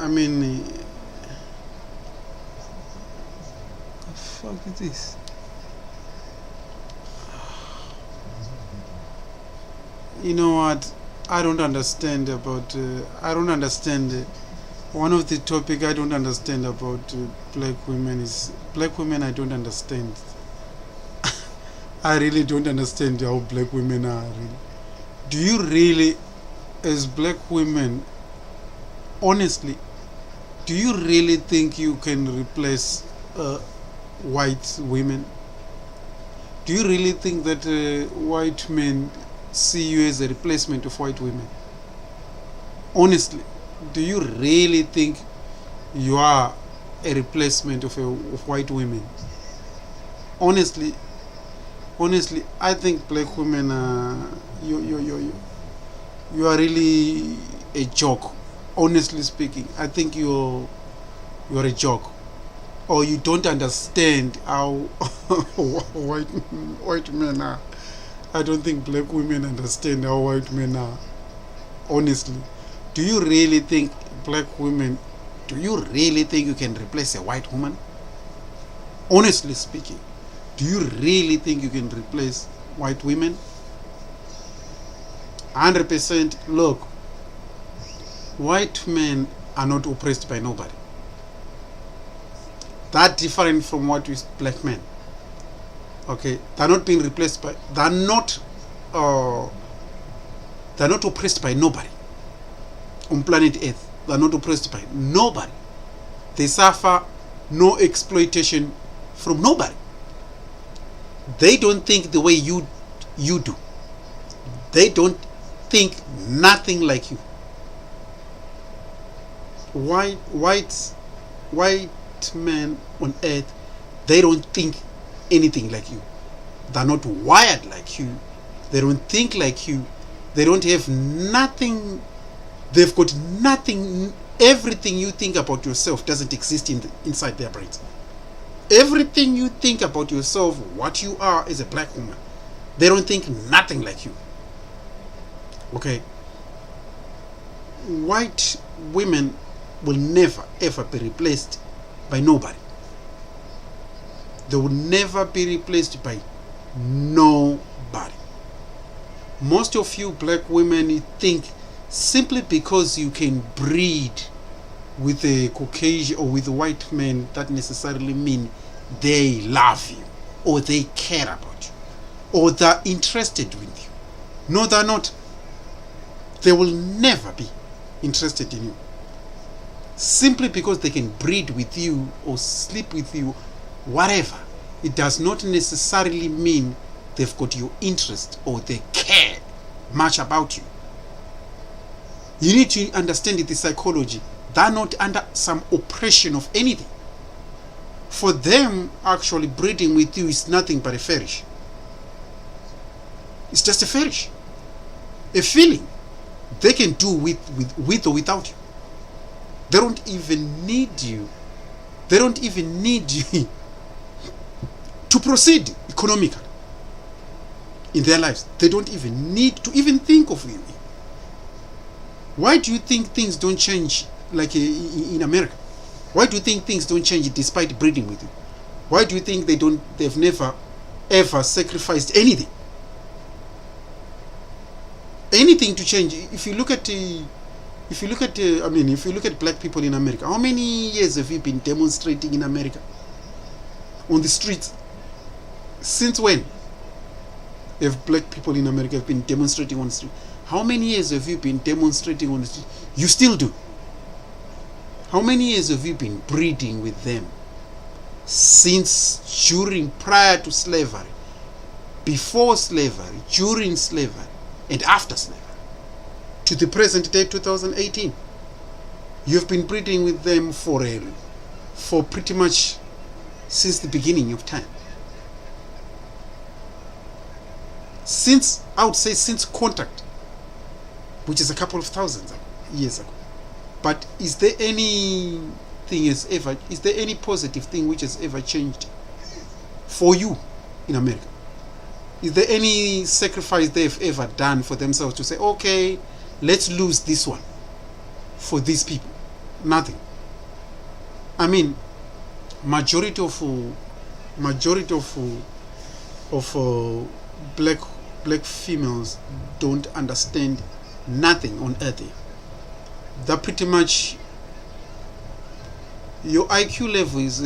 I mean, the fuck is this? You know what? I don't understand about. I don't understand. One of the topic I don't understand about black women is black women. I don't understand. I really don't understand how black women are. Really. Do you really, as black women, honestly, do you really think you can replace white women? Do you really think that white men see you as a replacement of white women? Honestly, do you really think you are a replacement of white women? Honestly, I think black women are you are really a joke. Honestly speaking, I think you're a joke, or you don't understand how white men are. I don't think black women understand how white men are. Honestly, do you really think black women? Do you really think you can replace a white woman? Honestly speaking, do you really think you can replace white women? 100%. Look, white men are not oppressed by nobody. That different from what is black men. Okay, they're not being replaced by. They're not oppressed by nobody on planet Earth. They're not oppressed by nobody. They suffer no exploitation from nobody. They don't think the way you do. They don't think nothing like you. White men on earth, they don't think anything like you. They're not wired like you. They don't think like you. They don't have nothing. They've got nothing. Everything you think about yourself doesn't exist inside their brains. Everything you think about yourself, what you are as a black woman, they don't think nothing like you. Okay? White women will never ever be replaced by nobody. They will never be replaced by nobody. Most of you black women think simply because you can breed with a Caucasian or with a white man, that necessarily mean they love you or they care about you or they're interested with you. No, they're not. They will never be interested in you. Simply because they can breed with you or sleep with you, whatever, it does not necessarily mean they've got your interest or they care much about you. You need to understand the psychology. They're not under some oppression of anything. For them, actually breeding with you is nothing but a fetish. It's just a fetish. A feeling they can do with or without you. They don't even need you. They don't even need you to proceed economically in their lives. They don't even need to even think of you. Why do you think things don't change like in America? Why do you think things don't change despite breeding with you? Why do you think they've never ever sacrificed anything to change? If you look at black people in America, how many years have you been demonstrating in America on the streets? Since when have black people in America have been demonstrating on the street? How many years have you been demonstrating on the street? You still do. How many years have you been breeding with them? Since prior to slavery, before slavery, during slavery, and after slavery, to the present day, 2018. You've been breeding with them for pretty much since the beginning of time. I would say since contact, which is a couple of thousands years ago. But is there any positive thing which has ever changed for you in America? Is there any sacrifice they've ever done for themselves to say, okay, let's lose this one for these people? Nothing. I mean, majority of black females don't understand nothing on earth here. They're pretty much, your IQ level is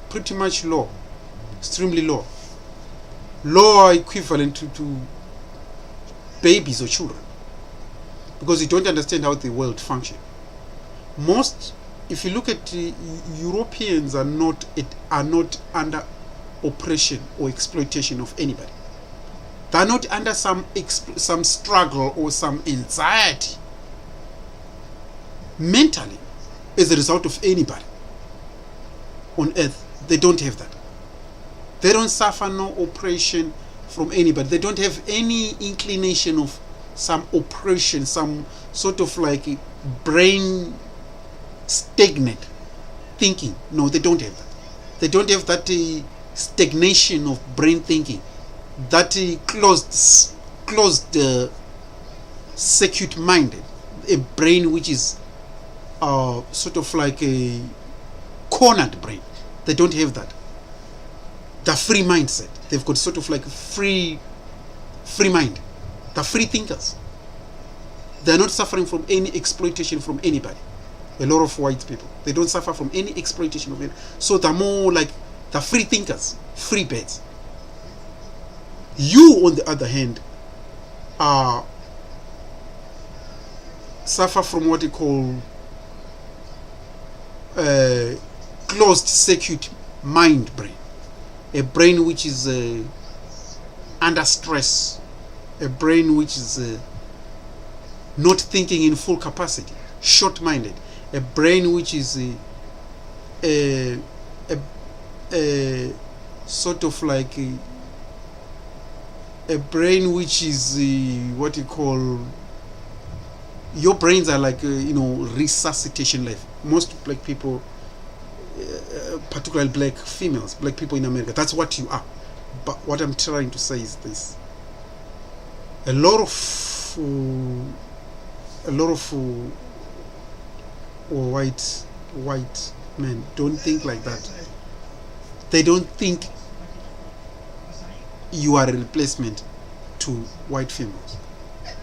pretty much low, extremely low, lower equivalent to babies or children, because you don't understand how the world functions. Most, if you look at Europeans are not under oppression or exploitation of anybody. They're not under some struggle or some anxiety mentally as a result of anybody on earth. They don't have that. They don't suffer no oppression from anybody. They don't have any inclination of some oppression, some sort of like brain stagnant thinking. No, they don't have that. They don't have that stagnation of brain thinking, that closed circuit minded, a brain which is sort of like a cornered brain. They don't have that. The free mindset. They've got sort of like free mind. They're free thinkers. They're not suffering from any exploitation from anybody. A lot of white people, they don't suffer from any exploitation of it. So they're more like the free thinkers, free birds. You, on the other hand, suffer from what you call closed circuit mind brain, a brain which is under stress, a brain which is not thinking in full capacity, short-minded, a brain which is a sort of like a brain which is what you call, your brains are like resuscitation level. Most black people, particularly black females, black people in America, that's what you are. But what I'm trying to say is this: a lot of white men don't think like that. They don't think you are a replacement to white females.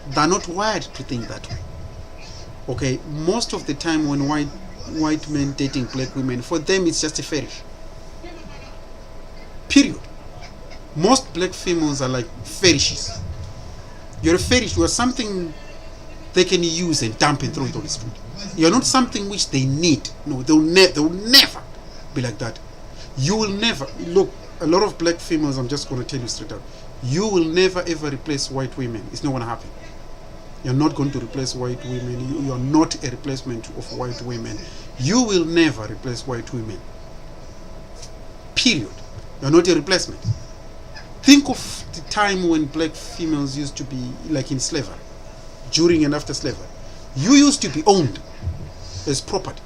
They're not wired to think that way. Okay, most of the time when white men dating black women, for them it's just a fetish. Period. Most black females are like fetishes. You're a fetish. You are something they can use and dump and throw it on the street. You're not something which they need. No, they'll never be like that. You will never, look, a lot of black females, I'm just going to tell you straight out, you will never ever replace white women. It's not going to happen. You're not going to replace white women. You are not a replacement of white women. You will never replace white women. Period. You're not a replacement. Think of the time when black females used to be like in slavery, during and after slavery. You used to be owned as property.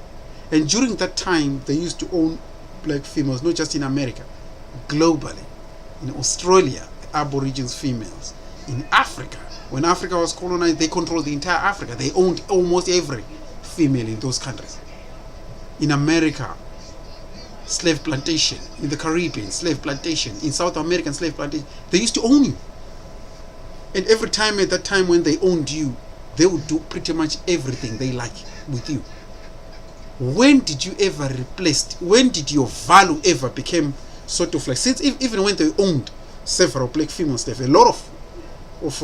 And during that time, they used to own black females, not just in America, globally. In Australia, the Aborigines females. In Africa, when Africa was colonized, they controlled the entire Africa. They owned almost every female in those countries. In America, slave plantation. In the Caribbean, slave plantation. In South American, slave plantation. They used to own you. And every time at that time when they owned you, they would do pretty much everything they like with you. When did you ever replace? When did your value ever become sort of like, since even when they owned several black females, a lot of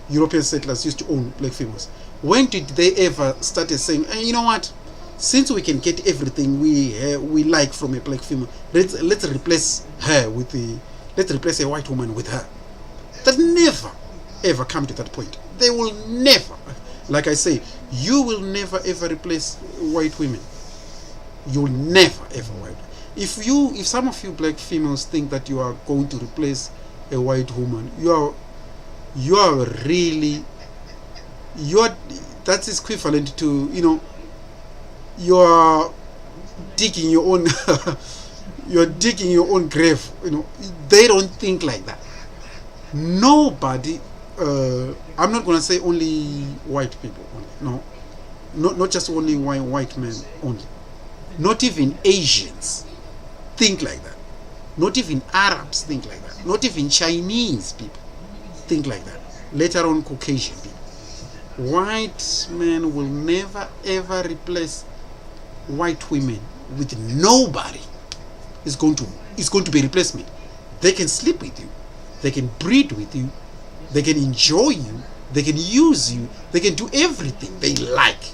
European settlers used to own black females. When did they ever started saying, hey, you know what? Since we can get everything we like from a black female, let's replace her with let's replace a white woman with her. That never ever come to that point. They will never, like I say, you will never ever replace white women. You'll never ever white. If some of you black females think that you are going to replace a white woman, that's equivalent to, you are digging your own you're digging your own grave. They don't think like that. Nobody, I'm not going to say only white people, no, not just only white men only. Not even Asians think like that. Not even Arabs think like that. Not even Chinese people think like that. Later on, Caucasian people. White men will never ever replace white women with nobody. It's going to be replacement. They can sleep with you, they can breed with you, they can enjoy you, they can use you, they can do everything they like,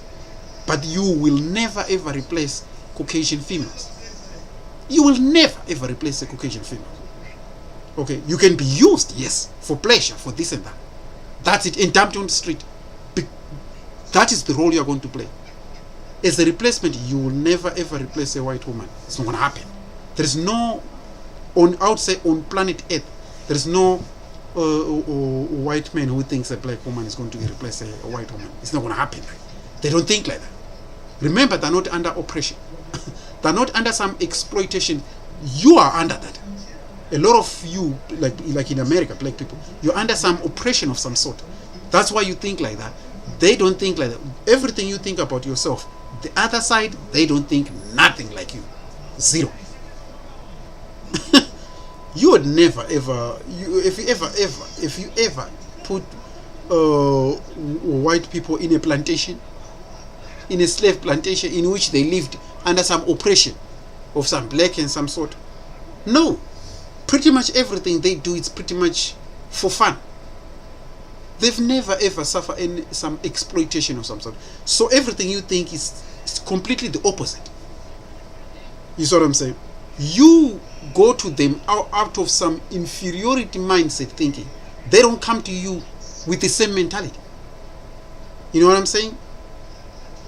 but you will never ever replace Caucasian females. You will never ever replace a Caucasian female. Okay, you can be used, yes, for pleasure, for this and that. That's it, and dumped on the street. That is the role you are going to play. As a replacement, you will never ever replace a white woman. It's not going to happen. There is no, on planet Earth, there is no white man who thinks a black woman is going to replace a white woman. It's not going to happen. They don't think like that. Remember, they're not under oppression. They're not under some exploitation. You are under that. A lot of you, like in America, black people, you're under some oppression of some sort. That's why you think like that. They don't think like that. Everything you think about yourself, the other side, they don't think nothing like you. Zero. You would never ever, if you ever put white people in a plantation, in a slave plantation in which they lived under some oppression of some black and some sort. No, pretty much everything they do is pretty much for fun. They've never ever suffered some exploitation of some sort. So everything you think is completely the opposite. You see what I'm saying? You go to them out of some inferiority mindset thinking. They don't come to you with the same mentality. You know what I'm saying?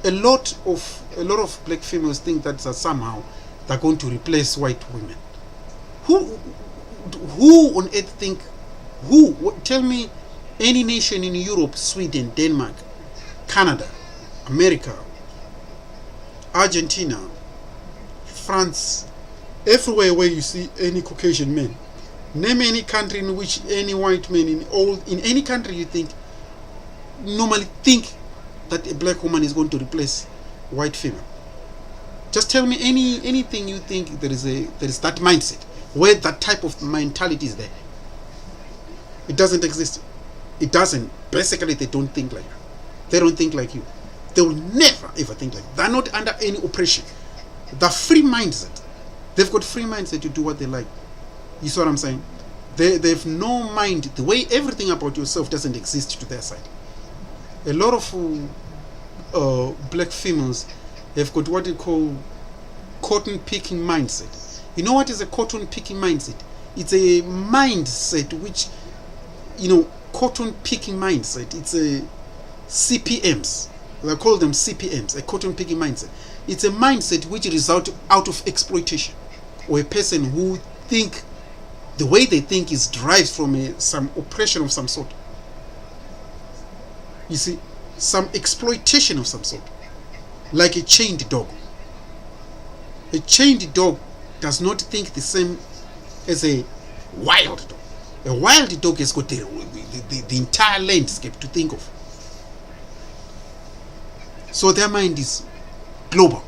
A lot of black females think that somehow they're going to replace white women. Who on earth think? Tell me any nation in Europe, Sweden, Denmark, Canada, America, Argentina, France, everywhere where you see any Caucasian men. Name any country in which any white man in any country you think normally think that a black woman is going to replace white female. Just tell me anything you think there is that mindset where that type of mentality is there. It doesn't exist. It doesn't. Basically, they don't think like that. They don't think like you. They will never ever think like that. They're not under any oppression. The free mindset. They've got free mindset to do what they like. You see what I'm saying? They've no mind. The way everything about yourself doesn't exist to their side. A lot of black females have got what they call cotton picking mindset. You know what is a cotton picking mindset? It's a mindset which, cotton picking mindset. It's a CPMs. They call them CPMs, a cotton picking mindset. It's a mindset which results out of exploitation, or a person who think the way they think is derived from some oppression of some sort. You see, some exploitation of some sort, like a chained dog. A chained dog does not think the same as a wild dog. A wild dog has got the entire landscape to think of. So their mind is global.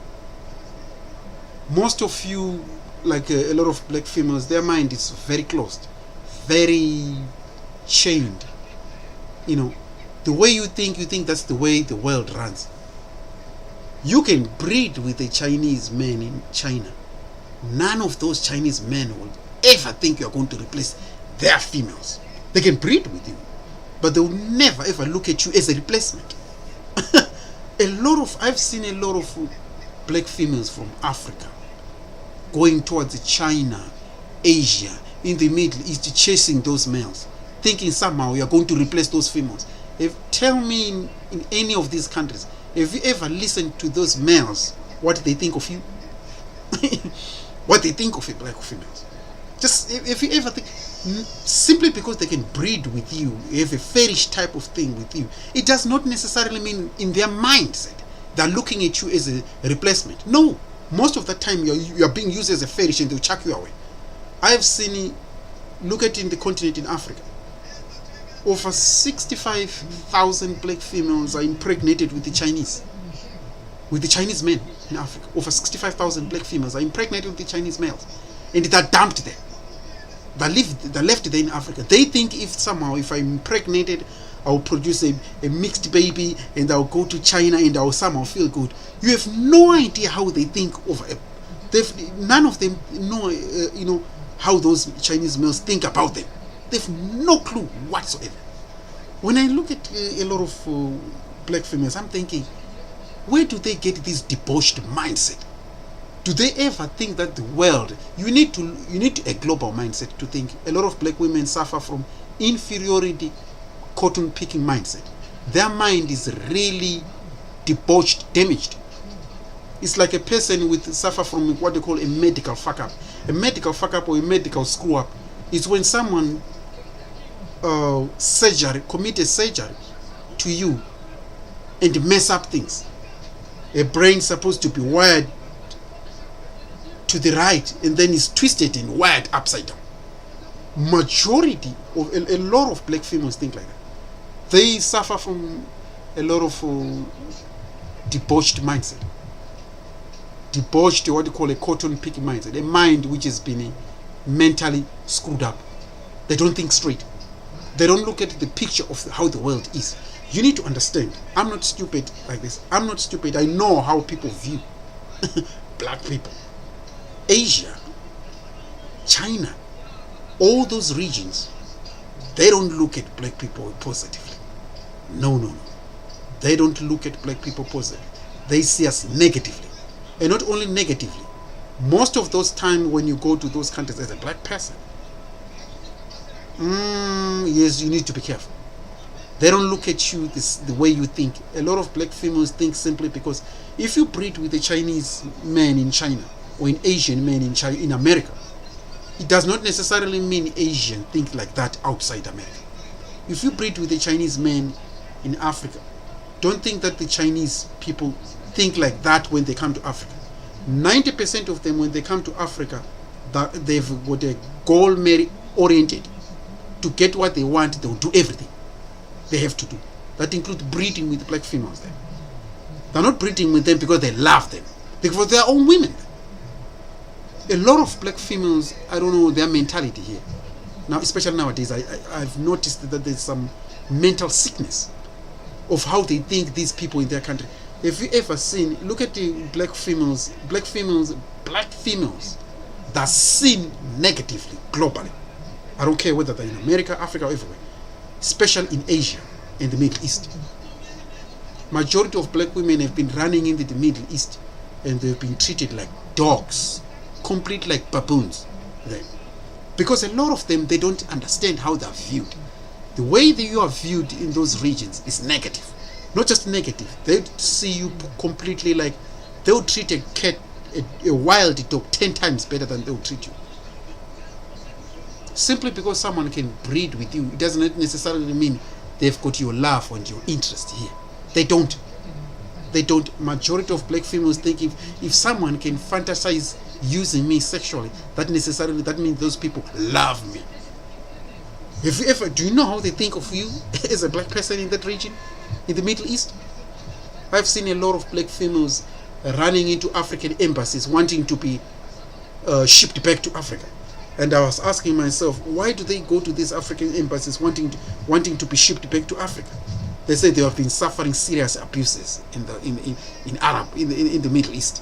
Most of you, like a lot of black females, their mind is very closed, very chained. The way you think that's the way the world runs. You can breed with a Chinese man in China. None of those Chinese men will ever think you're going to replace their females. They can breed with you, but they will never ever look at you as a replacement. I've seen a lot of black females from Africa going towards China, Asia, in the Middle East, chasing those males, thinking somehow you're going to replace those females. Tell me in any of these countries, have you ever listened to those males, what they think of you? What they think of black females? Just if you ever think, simply because they can breed with you, have a fetish type of thing with you, it does not necessarily mean in their mindset they're looking at you as a replacement. No, most of the time you're being used as a fetish and they'll chuck you away. I've seen, look at in the continent in Africa, over 65,000 black females are impregnated with the Chinese. with the Chinese men in Africa. Over 65,000 black females are impregnated with the Chinese males, and they're dumped there. They're left there in Africa. They think if I'm impregnated, I'll produce a mixed baby and I'll go to China and I'll somehow feel good. You have no idea how they think of it. None of them know, how those Chinese males think about them. They've no clue whatsoever. When I look at a lot of black females, I'm thinking, where do they get this debauched mindset? Do they ever think that the world, you need a global mindset to think. A lot of black women suffer from inferiority, cotton picking mindset. Their mind is really debauched, damaged. It's like a person suffer from what they call a medical fuck up. A medical fuck up or a medical screw up is when someone commit a surgery to you and mess up things. A brain supposed to be wired to the right and then is twisted and wired upside down. Majority of a lot of black females think like that. They suffer from a lot of debauched mindset. Debauched, what they call a cotton picking mindset. A mind which has been mentally screwed up. They don't think straight. They don't look at the picture of how the world is. You need to understand, I'm not stupid like this. I'm not stupid. I know how people view black people. Asia, China, all those regions, they don't look at black people positively. No. They don't look at black people positively. They see us negatively. And not only negatively, most of those times when you go to those countries as a black person, yes, you need to be careful. They don't look at you the way you think. A lot of black females think simply because if you breed with a Chinese man in China or an Asian man in America, it does not necessarily mean Asian think like that outside America. If you breed with a Chinese man in Africa, don't think that the Chinese people think like that when they come to Africa. 90% of them, when they come to Africa, they've got a goal oriented. To get what they want, they'll do everything they have to do. That includes breeding with black females there. They're not breeding with them because they love them, because they're own women. A lot of black females, I don't know their mentality here. Now, especially nowadays, I've noticed that there's some mental sickness of how they think these people in their country. Have you ever seen, look at the black females that seen negatively globally. I don't care whether they're in America, Africa, or everywhere. Especially in Asia and the Middle East. Majority of black women have been running into the Middle East and they've been treated like dogs, complete like baboons there. Because a lot of them, they don't understand how they're viewed. The way that you are viewed in those regions is negative. Not just negative. They see you completely like, they'll treat a cat, a wild dog 10 times better than they'll treat you. Simply because someone can breed with you, it doesn't necessarily mean they've got your love and your interest here. They don't. Majority of black females think if someone can fantasize using me sexually, that means those people love me. Do you know how they think of you as a black person in that region, in the Middle East? I've seen a lot of black females running into African embassies wanting to be shipped back to Africa. And I was asking myself, why do they go to these African embassies wanting to be shipped back to Africa? They say they have been suffering serious abuses in the Middle East,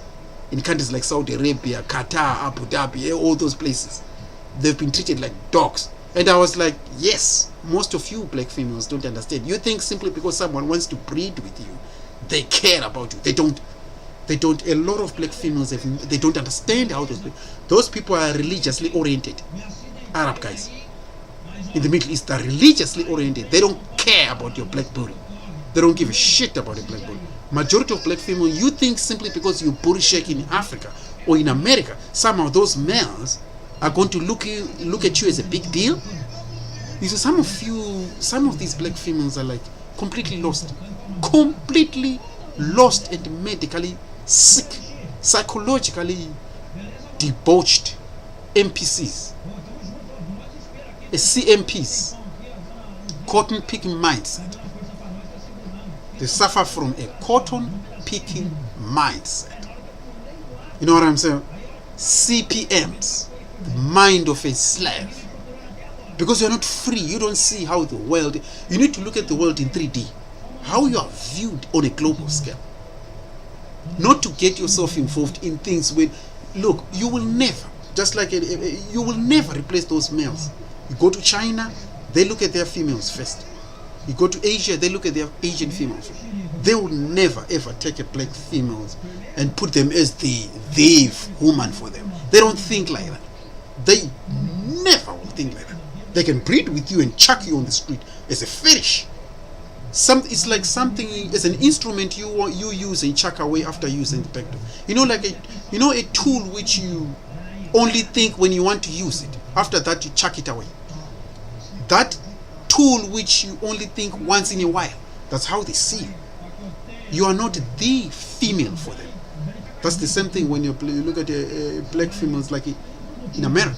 in countries like Saudi Arabia, Qatar, Abu Dhabi, all those places. They've been treated like dogs. And I was like, yes, most of you black females don't understand. You think simply because someone wants to breed with you, they care about you. They don't. A lot of black females, they don't understand how those people are religiously oriented. Arab guys in the Middle East are religiously oriented. They don't care about your black booty. They don't give a shit about your black booty. Majority of black females, you think simply because you booty shake in Africa or in America, somehow those males are going to look at you as a big deal. You see, some of these black females are like completely lost and medically sick, psychologically debauched NPCs, CMPs, cotton picking mindset. They suffer from a cotton picking mindset. You know what I'm saying? CPMs, the mind of a slave. Because you're not free, you don't see how the world, you need to look at the world in 3D. How you are viewed on a global scale. Not to get yourself involved in things where, look, you will never, just like you will never replace those males. You go to China, they look at their females first. You go to Asia, they look at their Asian females first. They will never ever take a black females and put them as the woman for them. They don't think like that. They never will think like that. They can breed with you and chuck you on the street as a fetish. It's like something as an instrument you use and chuck away after using the back door. You know, like a tool which you only think when you want to use it. After that, you chuck it away. That tool which you only think once in a while. That's how they see you. You are not the female for them. That's the same thing when you look at black females like in America.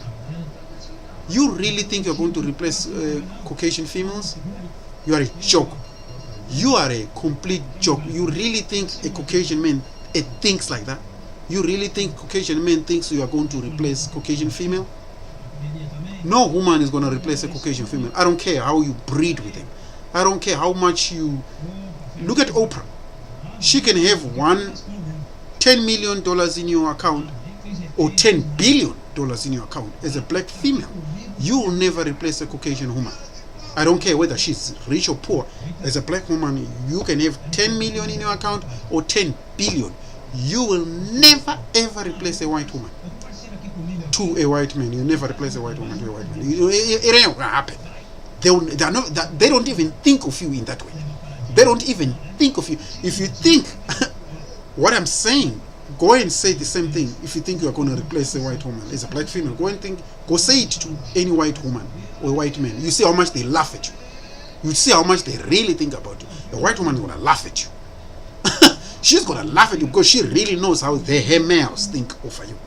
You really think you're going to replace Caucasian females? You are a joke. You are a complete joke. You really think a Caucasian man thinks like that? You really think Caucasian man thinks you are going to replace Caucasian female? No woman is going to replace a Caucasian female. I don't care how you breed with them. I don't care how much you... Look at Oprah. She can have $10 million in your account or $10 billion in your account as a black female. You will never replace a Caucasian woman. I don't care whether she's rich or poor. As a black woman, you can have 10 million in your account or 10 billion. You will never ever replace a white woman to a white man. You never replace a white woman to a white man. It ain't gonna happen. They don't even think of you in that way. They don't even think of you. If you think what I'm saying, go and say the same thing. If you think you are going to replace a white woman as a black female, go say it to any white woman or a white man. You see how much they laugh at you. You see how much they really think about you. The white woman is going to laugh at you. She's going to laugh at you because she really knows how her males think over you.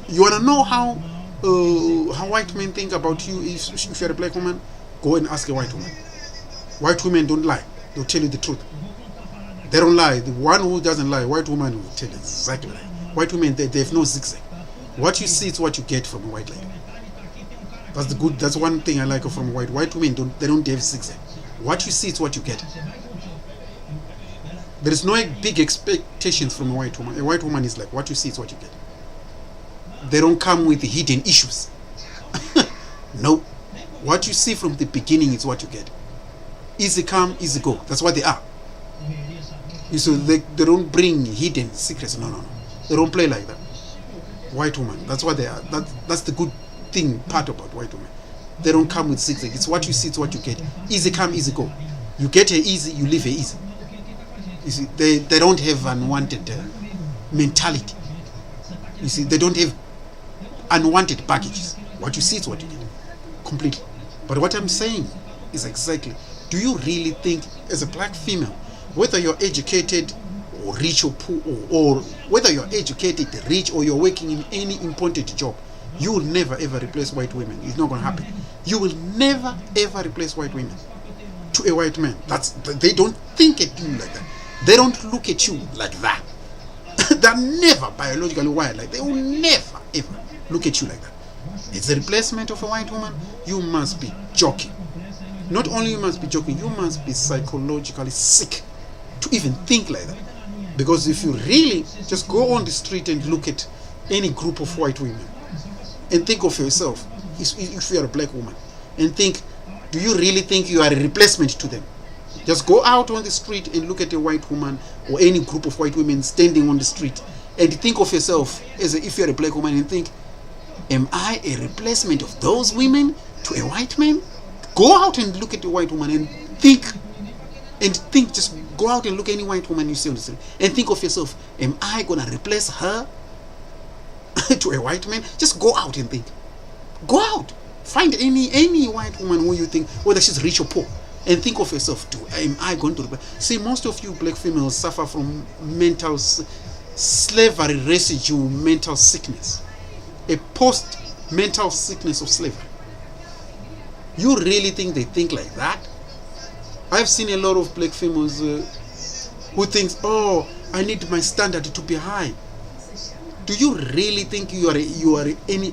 You want to know how white men think about you if you're a black woman? Go and ask a white woman. White women don't lie. They'll tell you the truth. They don't lie. The one who doesn't lie, white woman will tell you exactly. White women, they have no zigzag. What you see is what you get from a white lady. That's one thing I like from white women. They don't have zigzag. What you see is what you get. There is no big expectations from a white woman. A white woman is like, what you see is what you get. They don't come with the hidden issues. No. What you see from the beginning is what you get. Easy come, easy go. That's what they are. So they don't bring hidden secrets. No. They don't play like that. White woman, that's what they are. That's the good thing part about white women. They don't come with zigzag. It's what you see, it's what you get. Easy come, easy go. You get her easy, you leave her easy. You see, they don't have unwanted mentality. You see, they don't have unwanted packages. What you see is what you get. Completely. But what I'm saying is exactly, do you really think as a black female, whether you're educated or rich or poor, or whether you're educated, rich, or you're working in any important job, you will never ever replace white women? It's not going to happen. You will never ever replace white women to a white man. They don't think at you like that. They don't look at you like that. They're never biologically wired like that. They will never ever look at you like that. It's a replacement of a white woman. You must be joking. Not only you must be joking, you must be psychologically sick to even think like that. Because if you really just go on the street and look at any group of white women and think of yourself, if you are a black woman, and think, do you really think you are a replacement to them? Just go out on the street and look at a white woman or any group of white women standing on the street and think of yourself as if you're a black woman and think, am I a replacement of those women to a white man? Go out and look at a white woman and think, just go out and look at any white woman you see on the street and think of yourself, am I going to replace her to a white man? Just go out and think. Go out. Find any white woman who you think, whether she's rich or poor, and think of yourself, am I going to replace? See, most of you black females suffer from mental slavery residue, mental sickness, a post-mental sickness of slavery. You really think they think like that? I've seen a lot of black females who thinks, oh, I need my standard to be high. Do you really think you are any,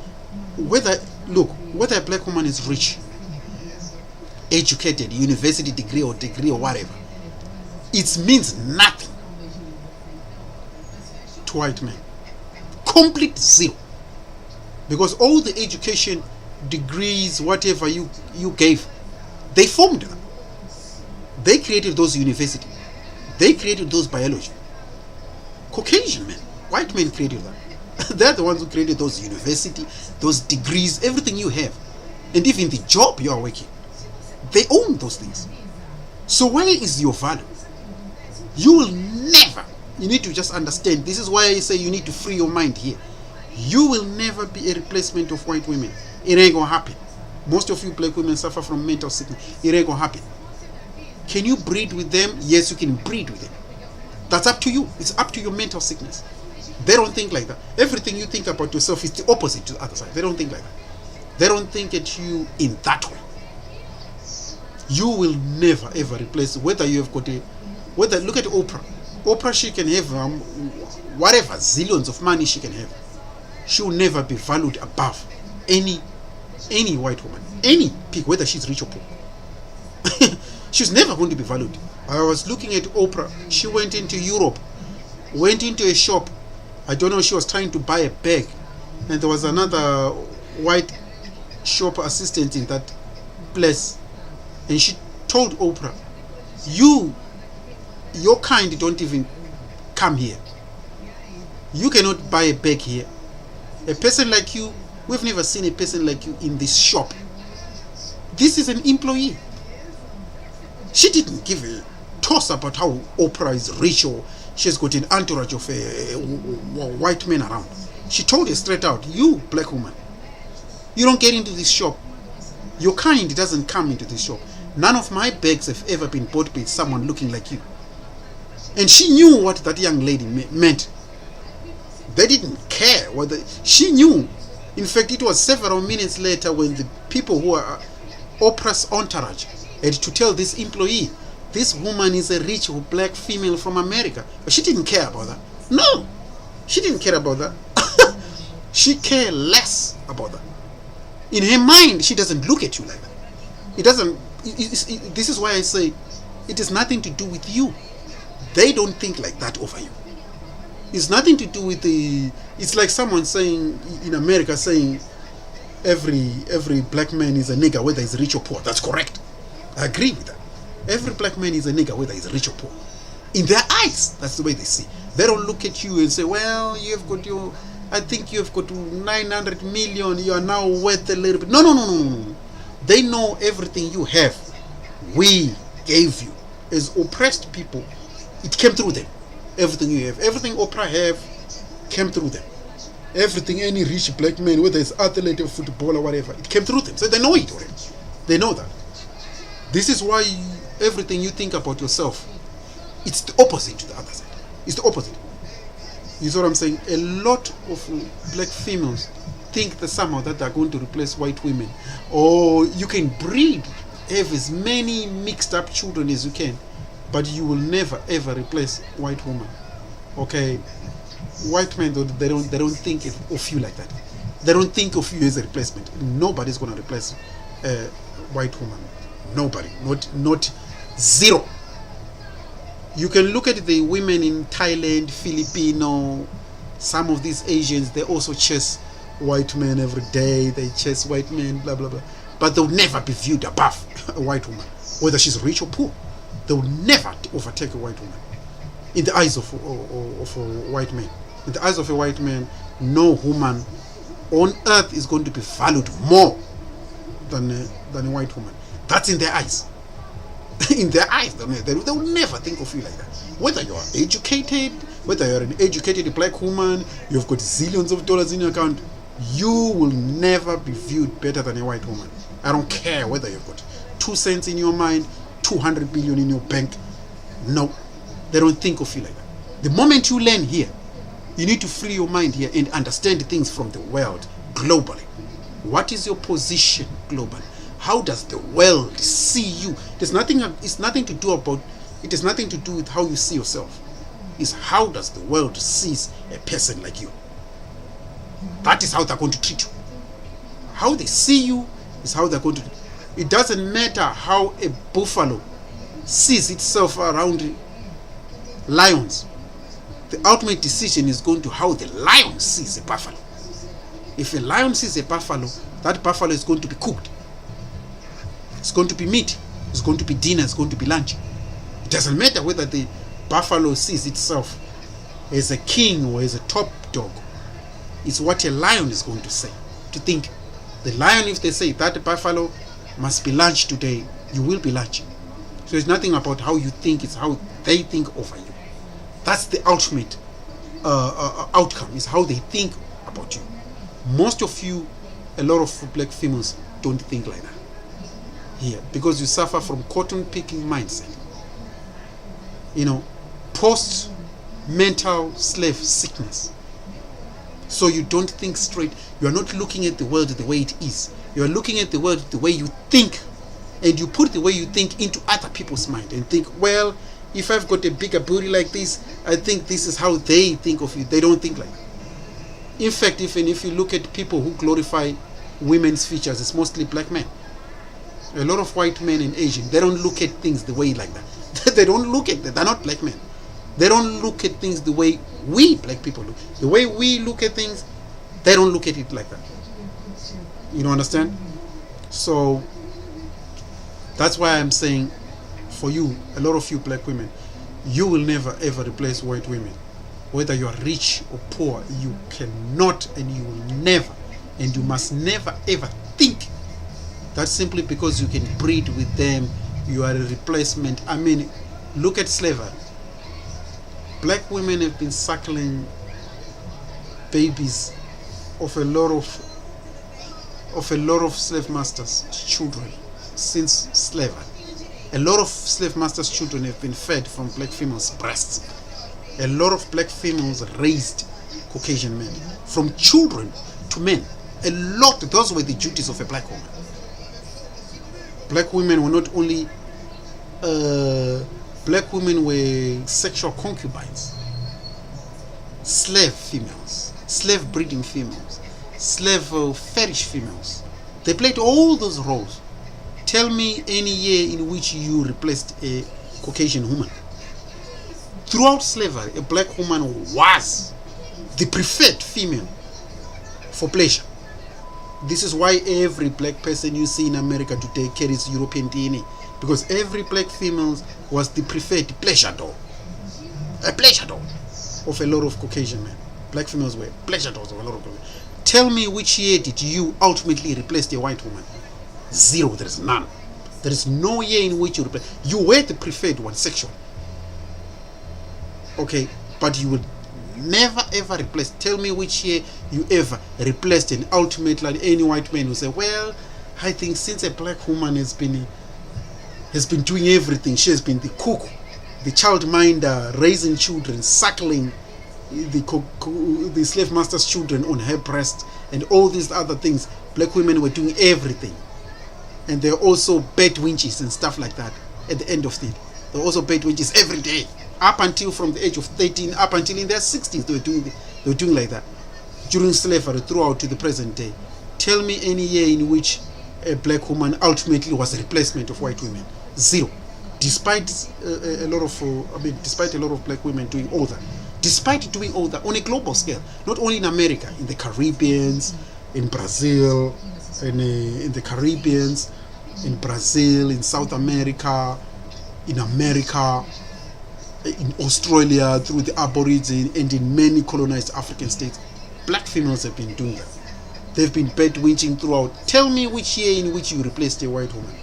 whether a black woman is rich, educated, university degree or whatever, it means nothing to white men. Complete zero. Because all the education, degrees, whatever you gave, they formed them. They created those universities. They created those biology. Caucasian men, white men created that. They're the ones who created those universities, those degrees, everything you have. And even the job you are working, they own those things. So where is your value? You will never, you need to just understand, this is why I say you need to free your mind here. You will never be a replacement of white women. It ain't gonna happen. Most of you black women suffer from mental sickness. It ain't gonna happen. Can you breed with them? Yes, you can breed with them. That's up to you. It's up to your mental sickness. They don't think like that. Everything you think about yourself is the opposite to the other side. They don't think like that. They don't think at you in that way. You will never ever replace, whether you have got a, whether, look at Oprah. Oprah, she can have whatever, zillions of money she can have. She will never be valued above any white woman. Any pig, whether she's rich or poor. She's never going to be valued. I was looking at Oprah. She went into Europe, went into a shop. I don't know, she was trying to buy a bag. And there was another white shop assistant in that place. And she told Oprah, your kind don't even come here. You cannot buy a bag here. A person like you, we've never seen a person like you in this shop. This is an employee. She didn't give a toss about how Oprah is rich or she's got an entourage of white men around. She told her straight out, you black woman, you don't get into this shop. Your kind doesn't come into this shop. None of my bags have ever been bought by someone looking like you. And she knew what that young lady meant. They didn't care whether she knew. In fact, it was several minutes later when the people who are Oprah's entourage had to tell this employee, this woman is a rich black female from America. But she didn't care about that. No, she didn't care about that. She cared less about that. In her mind, she doesn't look at you like that. It doesn't. This is why I say it has nothing to do with you. They don't think like that over you. It's nothing to do with the. It's like someone saying in America saying every black man is a nigger, whether he's rich or poor. That's correct. I agree with that. Every black man is a nigger, whether he's rich or poor. In their eyes, that's the way they see. They don't look at you and say, well, you've got your, I think you've got 900 million, you are now worth a little bit. No. They know everything you have, we gave you. As oppressed people, it came through them. Everything you have, everything Oprah have, came through them. Everything any rich black man, whether it's athlete or footballer or whatever, it came through them. So they know it already. They know that. This is why everything you think about yourself, it's the opposite to the other side. It's the opposite. You see what I'm saying? A lot of black females think that somehow that they're going to replace white women. Or you can breed, have as many mixed up children as you can, but you will never ever replace white woman. Okay? White men, they don't think of you like that. They don't think of you as a replacement. Nobody's going to replace a white woman. Nobody. Not zero. You can look at the women in Thailand, Filipino, some of these Asians, they also chase white men every day. They chase white men, blah, blah, blah. But they'll never be viewed above a white woman, whether she's rich or poor. They will never overtake a white woman in the eyes of a white man. In the eyes of a white man, no woman on earth is going to be valued more than a white woman. That's in their eyes. In their eyes, they will never think of you like that. Whether you are educated, whether you're an educated black woman, you've got zillions of dollars in your account, you will never be viewed better than a white woman. I don't care whether you've got 2 cents in your mind, 200 billion in your bank. No, they don't think of you like that. The moment you learn here, you need to free your mind here and understand things from the world globally. What is your position globally? How does the world see you? It's nothing to do with how you see yourself. is how does the world sees a person like you. That is how they're going to treat you. How they see you is how they're going to. It doesn't matter how a buffalo sees itself around lions. The ultimate decision is going to how the lion sees a buffalo. If a lion sees a buffalo, that buffalo is going to be cooked. It's going to be meat. It's going to be dinner. It's going to be lunch. It doesn't matter whether the buffalo sees itself as a king or as a top dog. It's what a lion is going to say, to think. The lion, if they say that the buffalo must be lunch today, you will be lunch. So it's nothing about how you think, it's how they think over you. That's the ultimate outcome, is how they think about you. Most of you, a lot of black females don't think like that here, because you suffer from cotton picking mindset. Post mental slave sickness. So you don't think straight. You are not looking at the world the way it is. You are looking at the world the way you think, and you put the way you think into other people's mind and think, well, if I've got a bigger booty like this, I think this is how they think of you. They don't think like that. In fact, even if you look at people who glorify women's features, it's mostly black men. A lot of white men and Asian, they don't look at things the way like that. They don't look at that. They're not black men. They don't look at things the way we black people look. The way we look at things, they don't look at it like that. You understand? So that's why I'm saying, for you, a lot of you black women, you will never ever replace white women. Whether you are rich or poor, you cannot, and you will never, and you must never ever think that simply because you can breed with them, you are a replacement. I mean, look at slavery. Black women have been suckling babies of a lot of slave masters' children since slavery. A lot of slave masters' children have been fed from black females' breasts. A lot of black females raised Caucasian men, from children to men. A lot. Those were the duties of a black woman. Black women were not only black women were sexual concubines, slave females, slave breeding females, slave fetish females. They played all those roles. Tell me any year in which you replaced a Caucasian woman. Throughout slavery, a black woman was the preferred female for pleasure. This is why every black person you see in America today carries European DNA, because every black female was the preferred pleasure doll. A pleasure doll of a lot of Caucasian men. Black females were pleasure dolls of a lot of Caucasian men. Tell me which year did you ultimately replace a white woman? Zero. There is none. There is no year in which you replace. You were the preferred one sexually. Okay, but you would never ever replace. Tell me which year you ever replaced, and ultimately any white man will say, well, I think since a black woman has been doing everything, she has been the cook, the childminder, raising children, suckling the slave master's children on her breast, and all these other things. Black women were doing everything, and they're also bed wenches and stuff like that. At the end of the day, they're also bed wenches every day, up until from the age of 13, up until in their 60s, they were doing like that during slavery throughout to the present day. Tell me any year in which a black woman ultimately was a replacement of white women. Zero. Despite a lot of black women doing all that. Despite doing all that on a global scale, not only in America, in the Caribbean, in Brazil, in the Caribbean, in Brazil, in South America, in America, in Australia, through the Aborigines, and in many colonized African states, black females have been doing that. They've been bed winching throughout. Tell me which year in which you replaced a white woman,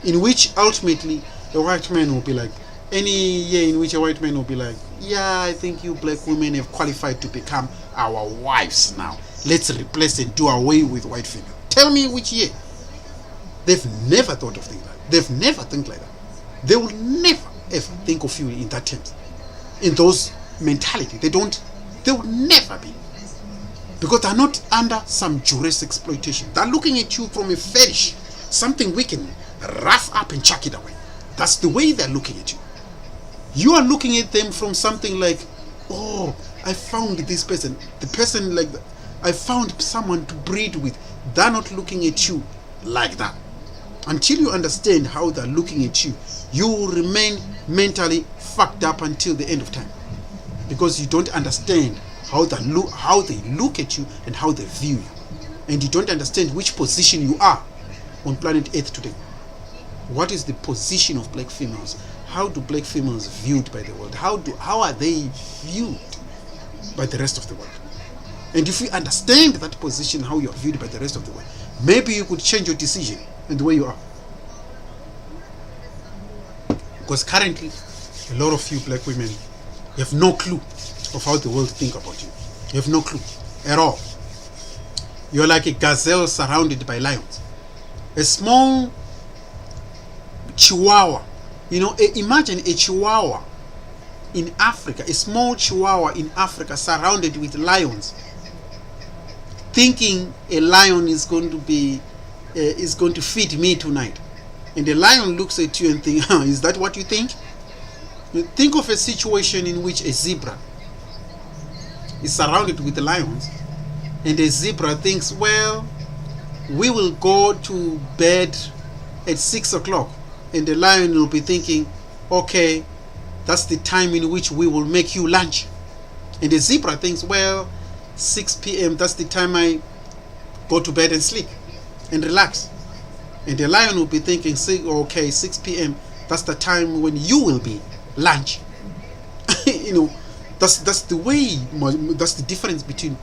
in which ultimately a white man will be like, any year in which a white man will be like, yeah, I think you black women have qualified to become our wives now. Let's replace and do away with white female. Tell me which year. They've never thought of things like that. They've never think like that. They will never ever think of you in that terms, in those mentality. They will never be, because they're not under some duress exploitation. They're looking at you from a fetish, something we can rough up and chuck it away. That's the way they're looking at you. You are looking at them from something like, oh, I found this person. The person like that. I found someone to breed with. They're not looking at you like that. Until you understand how they're looking at you, you will remain mentally fucked up until the end of time. Because you don't understand how they look at you and how they view you. And you don't understand which position you are on planet Earth today. What is the position of black females? How do black females viewed by the world? How are they viewed by the rest of the world? And if you understand that position, how you are viewed by the rest of the world, maybe you could change your decision and the way you are. Because currently, a lot of you black women, you have no clue of how the world think about you. You have no clue at all. You're like a gazelle surrounded by lions. A small chihuahua. Imagine a chihuahua in Africa, a small chihuahua in Africa surrounded with lions, thinking a lion is going to feed me tonight. And the lion looks at you and thinks, is that what you think? Think of a situation in which a zebra is surrounded with lions, and a zebra thinks, well, we will go to bed at 6 o'clock. And the lion will be thinking, okay, that's the time in which we will make you lunch. And the zebra thinks, well, 6 p.m., that's the time I go to bed and sleep and relax. And the lion will be thinking, okay, 6 p.m., that's the time when you will be lunch. That's the difference between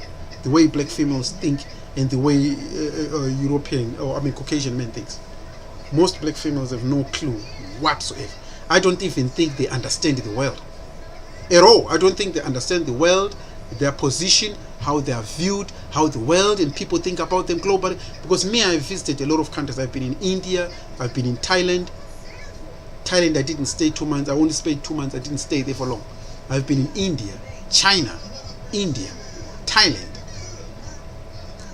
the way black females think and the way Caucasian men thinks. Most black females have no clue whatsoever. I don't even think they understand the world at all. I don't think they understand the world, their position, how they are viewed, how the world and people think about them globally. Because me, I visited a lot of countries. I've been in India, I've been in Thailand. I didn't stay 2 months. I only stayed 2 months. I didn't stay there for long. I've been in India, China, India, Thailand,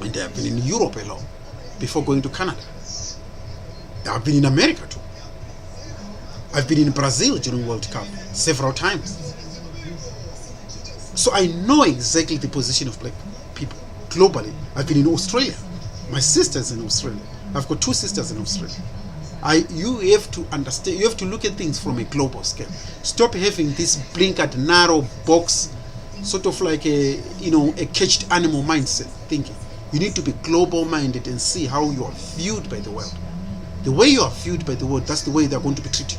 and I've been in Europe a lot before going to Canada. I've been in America too. I've been in Brazil during World Cup several times. So I know exactly the position of black people globally. I've been in Australia. My sister's in Australia. I've got 2 sisters in Australia. You have to understand, you have to look at things from a global scale. Stop having this blinkered, narrow box, sort of like a caged animal mindset thinking. You need to be global minded and see how you are viewed by the world. The way you are viewed by the world, that's the way they are going to be treated.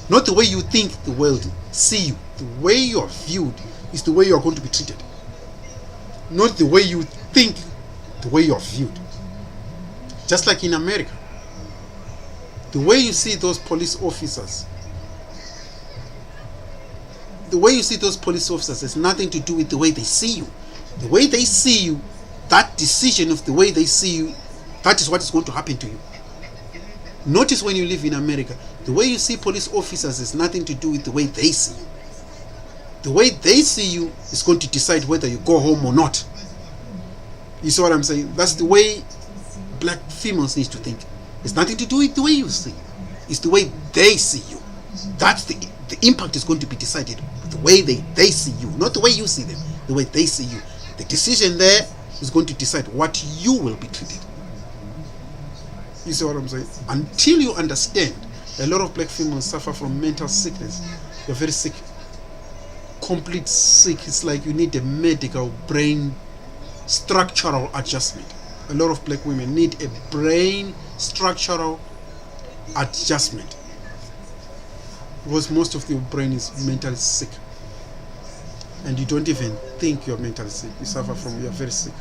Not the way you think the world see you. The way you are viewed is the way you are going to be treated. Not the way you think, the way you are viewed. Just like in America. The way you see those police officers, has nothing to do with the way they see you. The way they see you, that decision of the way they see you, that is what is going to happen to you. Notice when you live in America, the way you see police officers has nothing to do with the way they see you. The way they see you is going to decide whether you go home or not. You see what I'm saying? That's the way black females need to think. It's nothing to do with the way you see you. It's the way they see you. That's the impact is going to be decided with the way they see you, not the way you see them, the way they see you. The decision there is going to decide what you will be treated. You see what I'm saying? Until you understand, a lot of black females suffer from mental sickness. You're very sick. Complete sick. It's like you need a medical brain structural adjustment. A lot of black women need a brain structural adjustment. Because most of your brain is mentally sick. And you don't even think you're mentally sick. You're very sick.